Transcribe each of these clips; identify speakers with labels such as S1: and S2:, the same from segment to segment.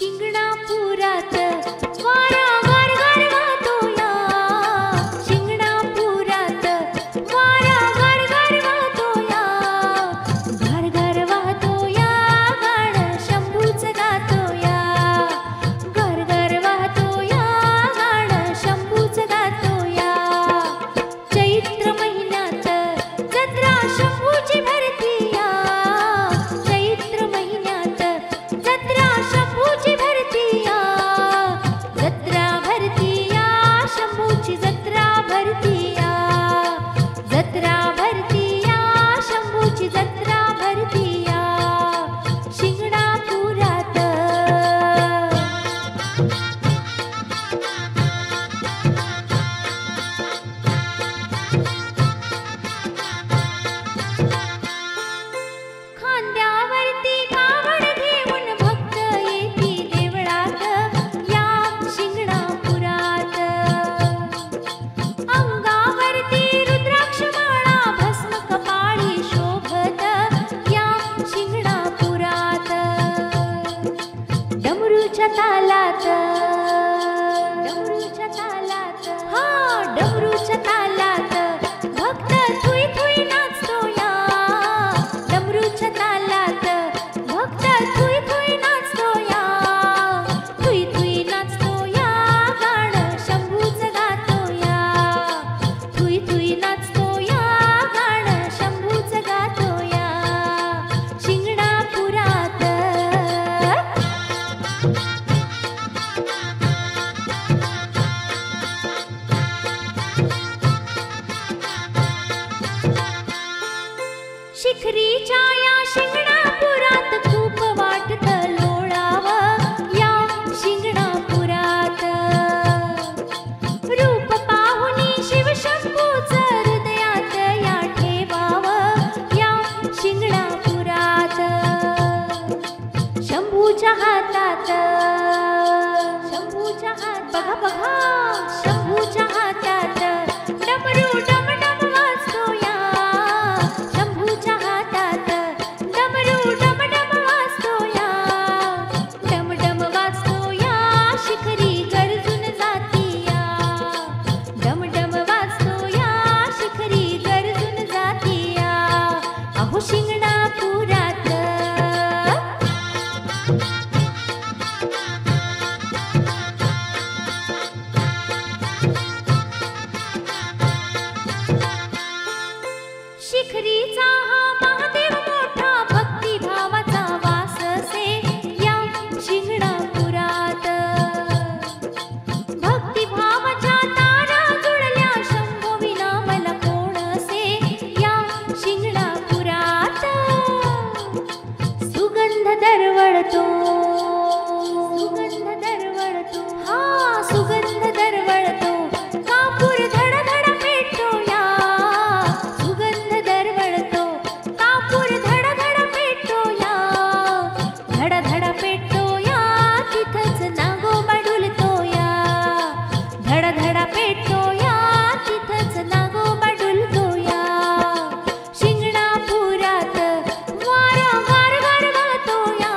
S1: शिंगणापुरात वारा गरगर वाहतो या, शिंगणापुरात वारा गरगर वाहतो या, गरगर वाहतो या, गाणं शंभूच गातो या, गरगर वाहतो या, गाणं शंभूच गातो या. चैत्र महिन्यात जत्रा शंभूची भरती या, चैत्र महिन्यात जत्रा शंभूची भरती या, जत्रा भरती या, शंभूची जत्रा भरती या, जत्रा भरती या, शंभूची जत्रा भरती या. शिंगणापुरात खांद्यावरती कावड घेऊन भक्त येती देवळात या, शिंगणापुरात अंगावरती रुद्राक्ष माळा भस्म कपाळी शोभत या, शिंगणापुरात डमरूच्या तालात, डमरूच्या तालात, हा डमरूच्या तालात भक्त थुई थुई नाचतो या, डमरूच्या तालात भक्त थुई थुई नाचतो या, थुई थुई नाचतो या, गाणं शंभूच गातो या, थुई थुई नाचतो या, गाणं शंभूच गातो या. शिंगणापुरात शिखरीच्या या शिंगणापुरात खूप वाटतं लोळावं या, शिंगणापुरात रूप पाहुनी शिवशंभूचं हृदयात या ठेवावं या, शिंगणापुरात शंभूच्या हातात, शंभूच्या हात बघा बघा, शंभूच्या हातात डमरू डमडम वाजतो या, शंभूच्या हातात डमरू डमडम वाजतो या, डमडम वाजतो या, शिखरी गरजून जाती या, डमडम वाजतो या, शिखरी गरजून जाती या. अहो शिंगणापुरात शिखरीचा हा महादेव मोठा भक्तिभावाचा वास से या, शिंगणापुरात भक्तिभावाच्या तारा जुळल्या शंभोविना मला कोण से या, शिंगणापुरात सुगंध दरवळतो, सुगंध दरवळतो, हा सुगंध दरवळतो, कापूर धड धड पेटतो या, सुगंध दरवळतो, कापूर धड धड पेटतो या, धड धड पेटतो या, तिथंच नागोबा डुलतो या, धड धड पेटतो या, तिथंच नागोबा डुलतो या. शिंगणापुरात वारा गार गार वाहतो या,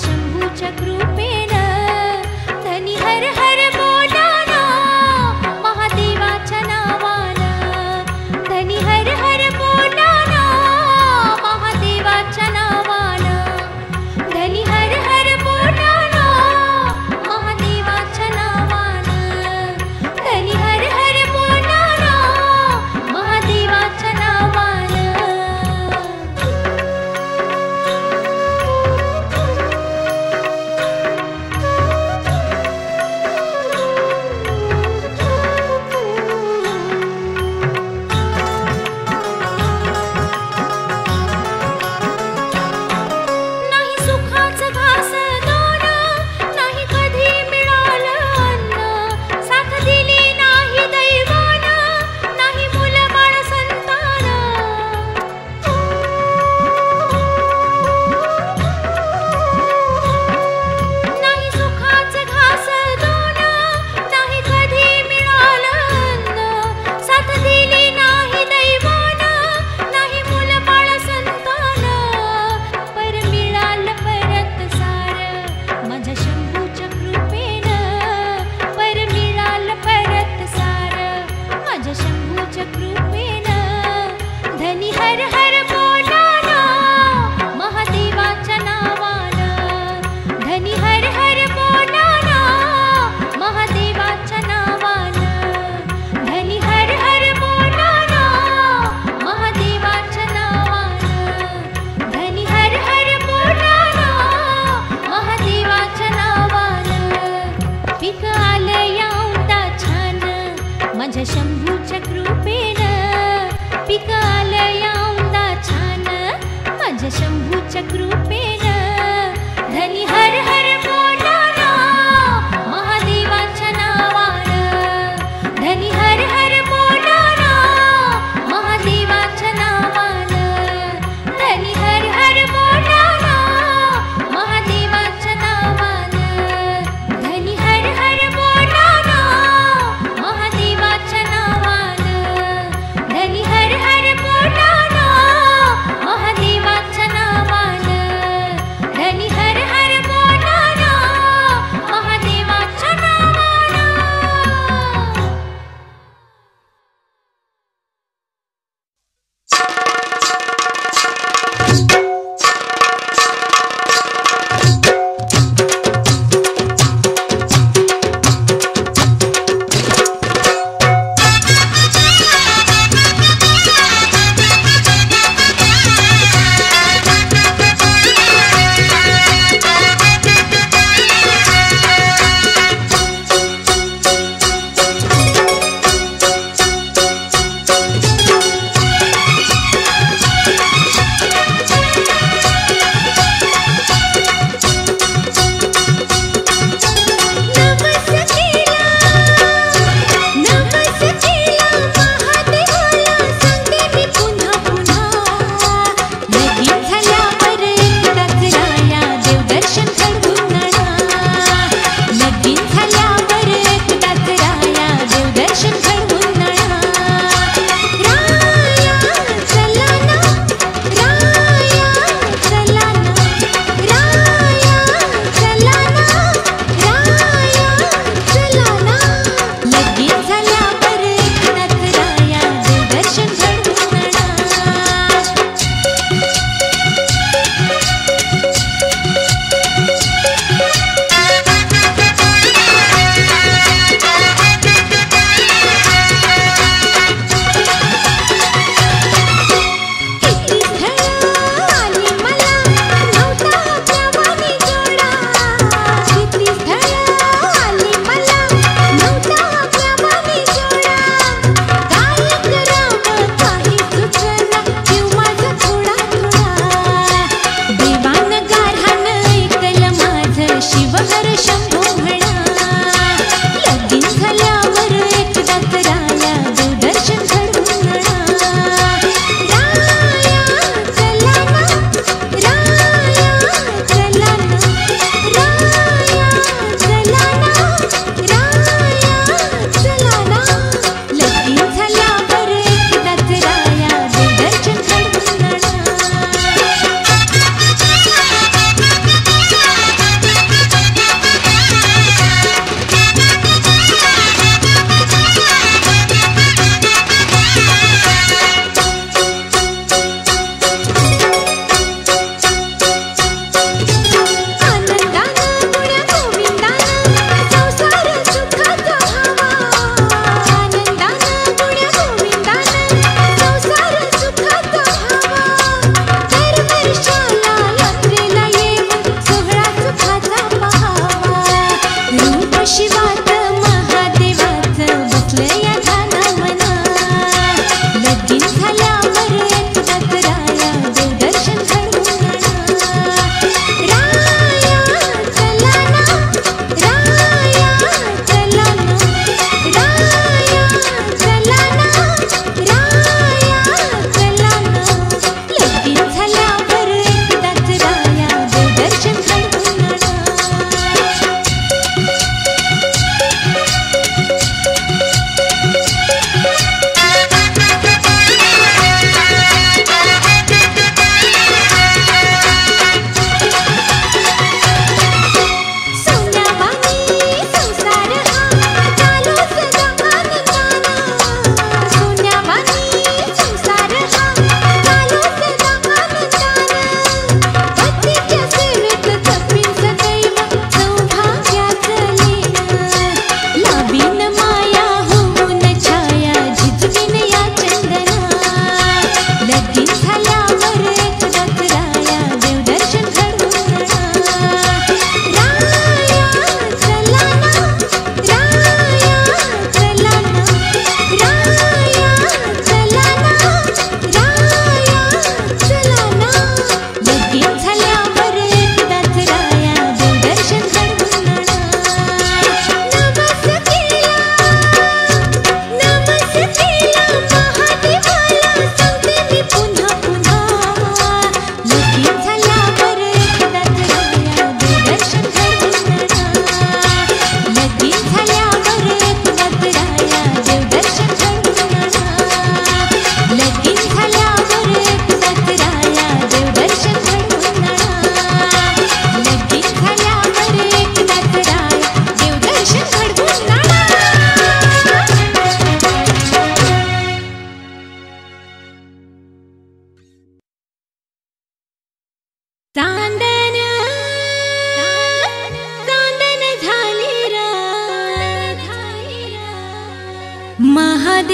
S1: शंभूच्या कृपेन धनी हर हर बोलाना महादेवाच्या नावान धनी हर हर बोलाना महादेवाच्या नावान धनी हर हर बोलाना महादेवाच्या नावान धनी हर हर बोलाना महादेवाच्या नावान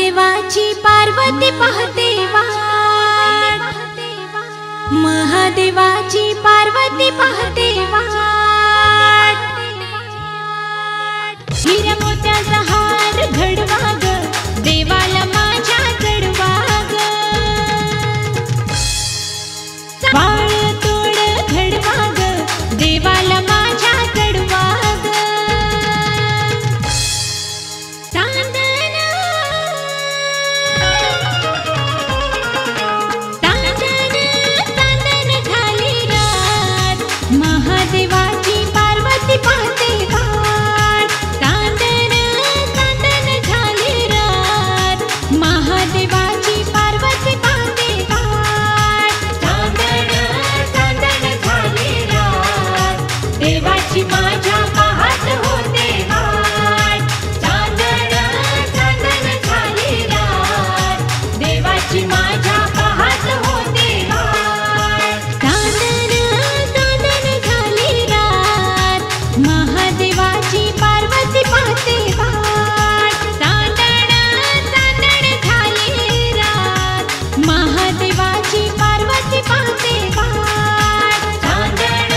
S1: महादेवाची पार्वती पाहते वाट, महादेवाची पार्वती पाहते वाट. हिऱ्या मोत्याचा हार घडवा ग देवाला माझ्या चढवा ग, बाळ तोड घडवा ग देवाला माझ्या चढवा ग. चांदन चांदन चांदन झाली रात, महादेवाची पार्वती पाहते वाट. चांदन चांदन झाली रात, महादेवाची पार्वती पाहते वाट. चांदन चांदन झाली रात, देवाची माझ्या पाहत होते वाट. चांदन चांदन झाली रात, देवाची माझ्या पाहत होते वाट. चांदन चांदन झाली रात, महादेवाची पार्वती पाहते वाट. चांदन चांदन झाली रात, महादेवाची पार्वती पाहते वाट. चांदन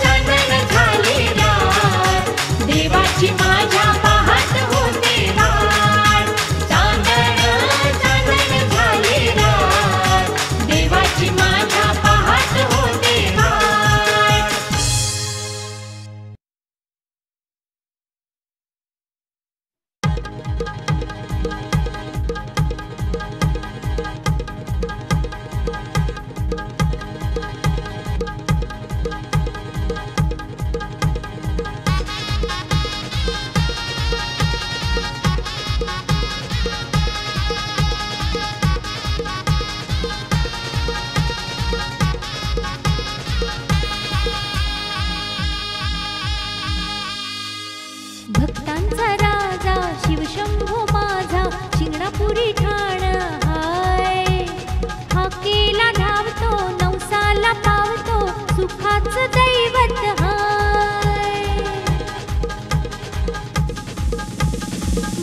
S1: चांदन झाली रात, देवाची माझ्या पाहत होते वाट. चांदन चांदन झाली रात, देवाची माझ्या पाहत होते वाट. भक्तांचा राजा शिवशंभो माझा शिंगणापुरी ठाण हाय. हाकेला धावतो नवसाला पावतो सुखाचं दैवत हाय.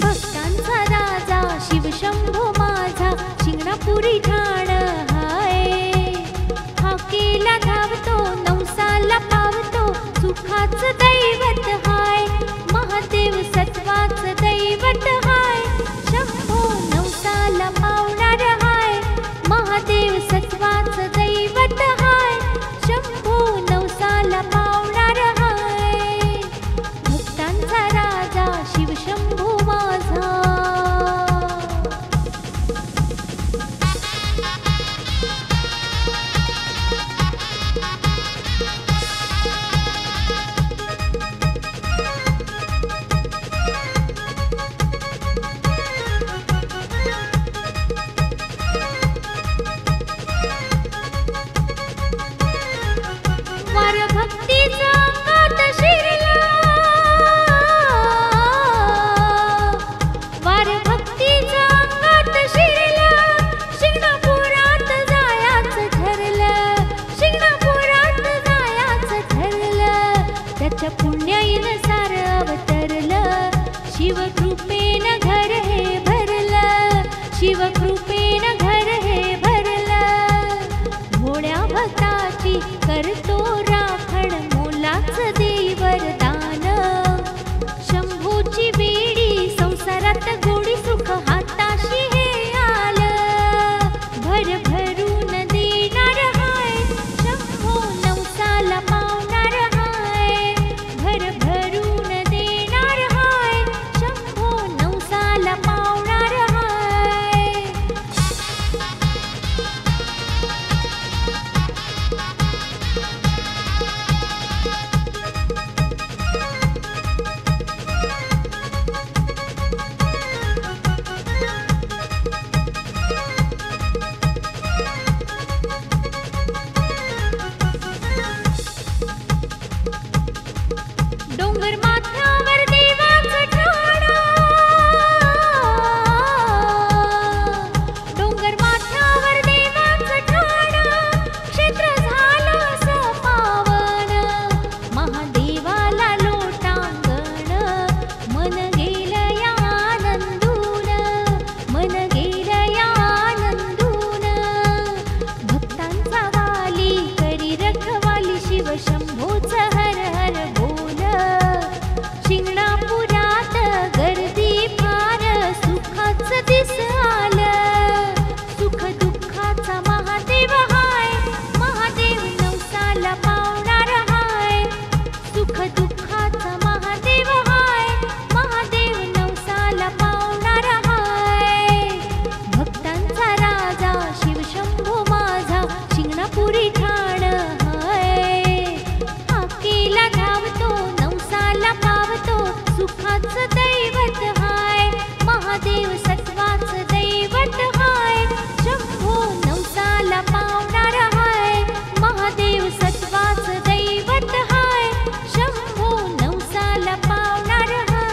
S1: भक्तांचा राजा शिवशंभो माझा शिंगणापुरी ठाण हाय. हाकेला धावतो नवसाला पावतो सुखाचं दैवत हाय. महादेव सत्वाचं दैवत हाय, शंभो नवसाला पावणार हाय. महादेव सत्वाचं दैवत हाय, शंभो नवसाला पावणार हाय. भक्तांचा राजा शिवशंभो माझा. वार भक्तीचा अंगात शिरला, वार भक्तीचा अंगात शिरला. शिंगणापुरात जायाचं ठरलं, शिंगणापुरात जायाचं ठरलं. त्याच्या पुण्याईनं सार अवतरलं, शिवकृपेनं घर हे भरलं, शिवकृपेनं घर हे भरलं. भोळ्या भक्ताची करतो राखण मोलाचं देई वरदान. शंभूची वेडी संसारात गोडी सुख हाताशी हे आलं. भरभरून देणार हाय, शंभो नवसाला पावणार हाय. भरभरून सत्वाचं दैवत हाय, महादेव सत्वाचं दैवत हाय, शंभो नवसाला पावणार हाय, महादेव सत्वाचं दैवत हाय, शंभो नवसाला पावणार हाय.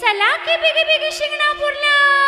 S1: चला की बिगी बिगी शिंगणापूरला.